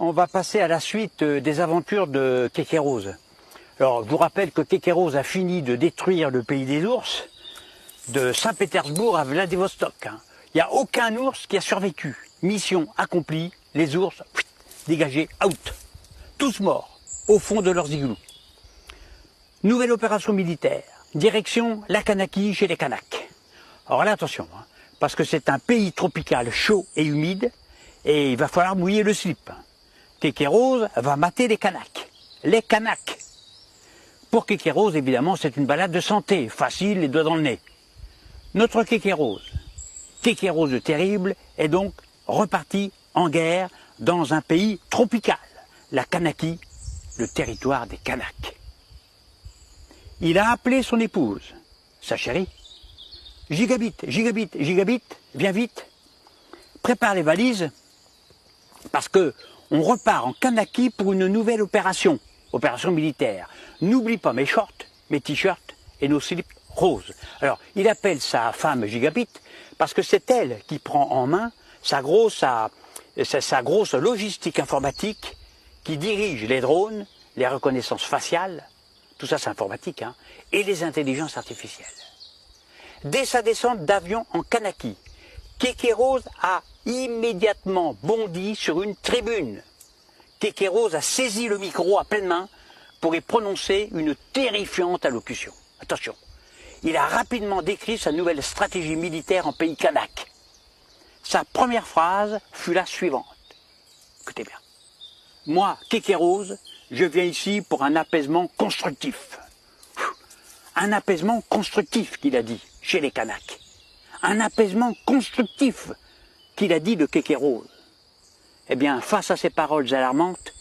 On va passer à la suite des aventures de Kékéros. Alors, je vous rappelle que Kékéros a fini de détruire le pays des ours, de Saint-Pétersbourg à Vladivostok. Il n'y a aucun ours qui a survécu. Mission accomplie, les ours dégagés, out. Tous morts, au fond de leurs igloos. Nouvelle opération militaire, direction la Kanaki chez les Kanaks. Alors là, attention, parce que c'est un pays tropical chaud et humide, et il va falloir mouiller le slip. Kékéros va mater les Kanaks. Les Kanaks. Pour Kékéros, évidemment, c'est une balade de santé, facile, les doigts dans le nez. Notre Kékéros le terrible, est donc reparti en guerre dans un pays tropical, la Kanaki, le territoire des Kanaks. Il a appelé son épouse, sa chérie. Gigabit, viens vite, prépare les valises, parce que on repart en Kanaki pour une nouvelle opération militaire. N'oublie pas mes shorts, mes t-shirts et nos slips roses. Alors, il appelle sa femme Gigabit parce que c'est elle qui prend en main sa grosse logistique informatique qui dirige les drones, les reconnaissances faciales, tout ça c'est informatique, et les intelligences artificielles. Dès sa descente d'avion en Kanaki, Kékéros a immédiatement bondi sur une tribune. Kékéros a saisi le micro à pleine main pour y prononcer une terrifiante allocution. Attention, il a rapidement décrit sa nouvelle stratégie militaire en pays kanak. Sa première phrase fut la suivante. Écoutez bien. Moi, Kékéros, je viens ici pour un apaisement constructif. Un apaisement constructif, qu'il a dit, chez les Kanaks. Un apaisement constructif, qu'il a dit de Kékéros. Eh bien, face à ces paroles alarmantes,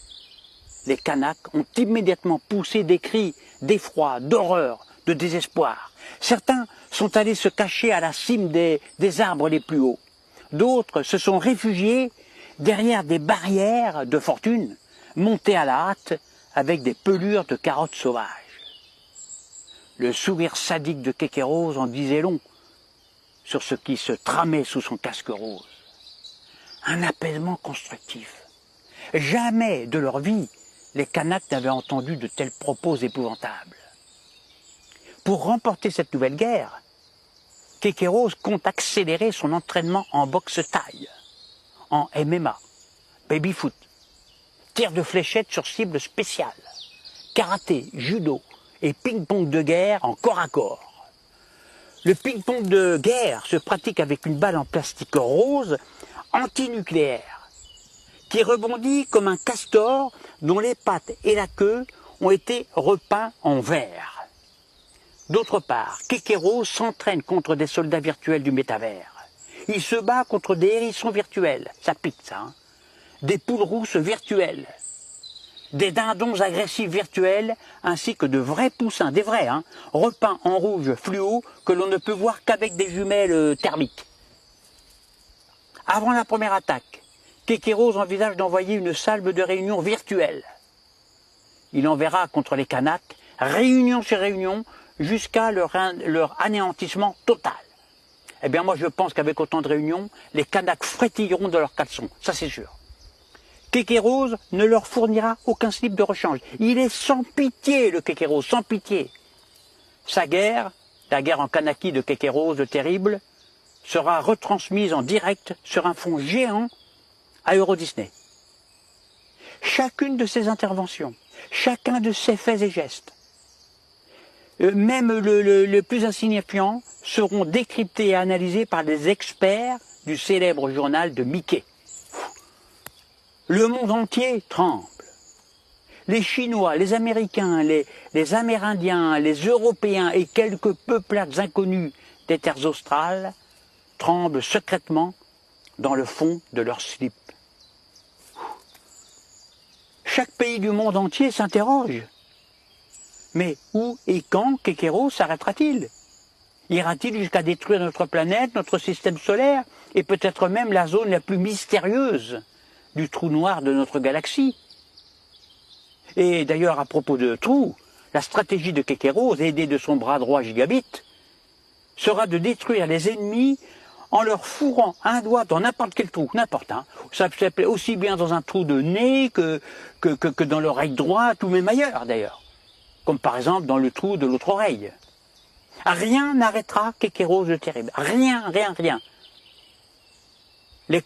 les Kanaks ont immédiatement poussé des cris d'effroi, d'horreur, de désespoir. Certains sont allés se cacher à la cime des arbres les plus hauts. D'autres se sont réfugiés derrière des barrières de fortune, montées à la hâte avec des pelures de carottes sauvages. Le sourire sadique de Kékéros en disait long sur ce qui se tramait sous son casque rose. Un apaisement constructif. Jamais de leur vie, les Kanaks n'avaient entendu de tels propos épouvantables. Pour remporter cette nouvelle guerre, Kékéros compte accélérer son entraînement en boxe thaï, en MMA, baby-foot, tir de fléchettes sur cible spéciale, karaté, judo et ping-pong de guerre en corps à corps. Le ping-pong de guerre se pratique avec une balle en plastique rose antinucléaire, qui rebondit comme un castor dont les pattes et la queue ont été repeints en vert. D'autre part, Kékéros s'entraîne contre des soldats virtuels du métavers. Il se bat contre des hérissons virtuels, ça pique ça, des poules rousses virtuelles, des dindons agressifs virtuels, ainsi que de vrais poussins, des vrais, repeints en rouge fluo que l'on ne peut voir qu'avec des jumelles thermiques. Avant la première attaque, Kékéros envisage d'envoyer une salve de réunion virtuelle. Il enverra contre les Kanaks, réunion sur réunion, jusqu'à leur anéantissement total. Eh bien moi je pense qu'avec autant de réunions, les Kanaks frétilleront de leurs caleçons, ça c'est sûr. Kékéros ne leur fournira aucun slip de rechange. Il est sans pitié le Kékéros, sans pitié. Sa guerre, la guerre en Kanaki de Kékéros le terrible, sera retransmise en direct sur un fond géant à Euro Disney. Chacune de ses interventions, chacun de ses faits et gestes, même le plus insignifiant, seront décryptés et analysés par des experts du célèbre journal de Mickey. Le monde entier tremble. Les Chinois, les Américains, les Amérindiens, les Européens et quelques peuplades inconnues des terres australes tremblent secrètement dans le fond de leur slip. Chaque pays du monde entier s'interroge. Mais où et quand Kékéros s'arrêtera-t-il? Ira-t-il jusqu'à détruire notre planète, notre système solaire, et peut-être même la zone la plus mystérieuse du trou noir de notre galaxie? Et d'ailleurs, à propos de trou, la stratégie de Kékéros, aidée de son bras droit Gigabit, sera de détruire les ennemis en leur fourrant un doigt dans n'importe quel trou, n'importe, hein. Ça peut s'appeler aussi bien dans un trou de nez que dans l'oreille droite ou même ailleurs d'ailleurs. Comme par exemple dans le trou de l'autre oreille. Rien n'arrêtera Kékéros le terrible. Rien, rien, rien. Les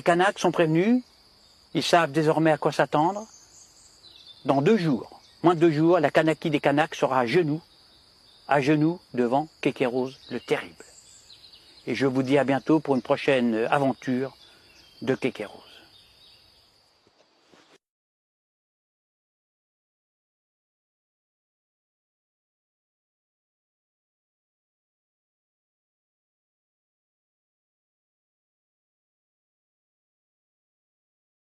Kanaks sont prévenus. Ils savent désormais à quoi s'attendre. Dans 2 jours, moins de 2 jours, la Kanaki des Kanaks sera à genoux devant Kékéros le terrible. Et je vous dis à bientôt pour une prochaine aventure de Kékéros.